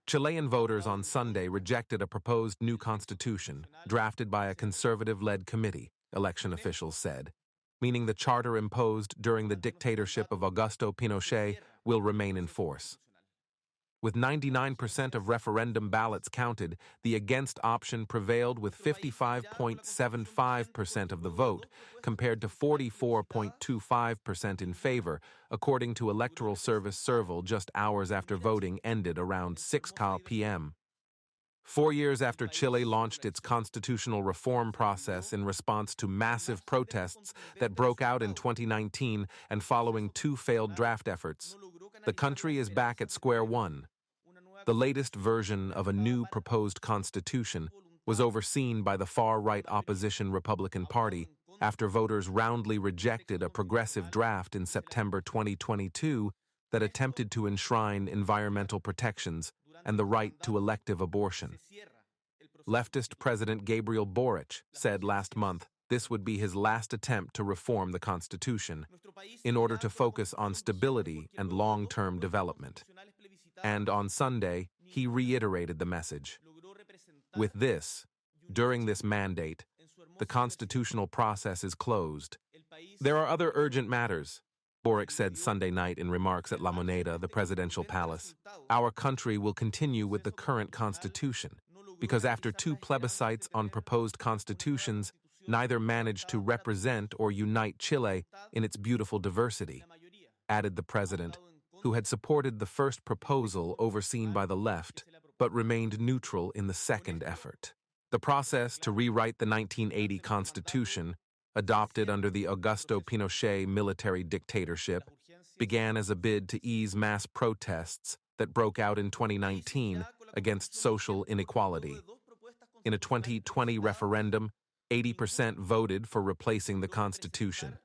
Chilean voters on Sunday rejected a proposed new constitution drafted by a conservative-led committee, election officials said, meaning the charter imposed during the dictatorship of Augusto Pinochet will remain in force. With 99% of referendum ballots counted, the against option prevailed with 55.75% of the vote, compared to 44.25% in favor, according to Electoral Service Serval just hours after voting ended around 6 p.m. 4 years after Chile launched its constitutional reform process in response to massive protests that broke out in 2019 and following 2 failed draft efforts, the country is back at square one. The latest version of a new proposed constitution was overseen by the far-right opposition Republican Party after voters roundly rejected a progressive draft in September 2022 that attempted to enshrine environmental protections and the right to elective abortion. Leftist President Gabriel Boric said last month this would be his last attempt to reform the Constitution in order to focus on stability and long-term development. And on Sunday, he reiterated the message. With this, during this mandate, the constitutional process is closed. There are other urgent matters, Boric said Sunday night in remarks at La Moneda, the presidential palace. Our country will continue with the current constitution, because after 2 plebiscites on proposed constitutions, neither managed to represent or unite Chile in its beautiful diversity, added the president, who had supported the first proposal overseen by the left, but remained neutral in the second effort. The process to rewrite the 1980 Constitution, adopted under the Augusto Pinochet military dictatorship, began as a bid to ease mass protests that broke out in 2019 against social inequality. In a 2020 referendum, 80% voted for replacing the Constitution.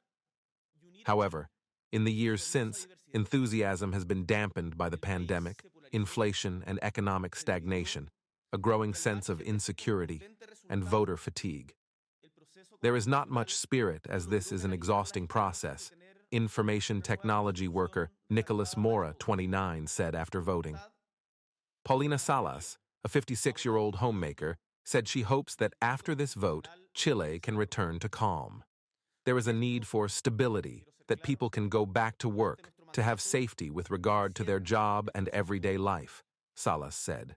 However, in the years since, enthusiasm has been dampened by the pandemic, inflation, and economic stagnation, a growing sense of insecurity, and voter fatigue. There is not much spirit, as this is an exhausting process, information technology worker Nicholas Mora, 29, said after voting. Paulina Salas, a 56-year-old homemaker, said she hopes that after this vote, Chile can return to calm. There is a need for stability, that people can go back to work, to have safety with regard to their job and everyday life, Salas said.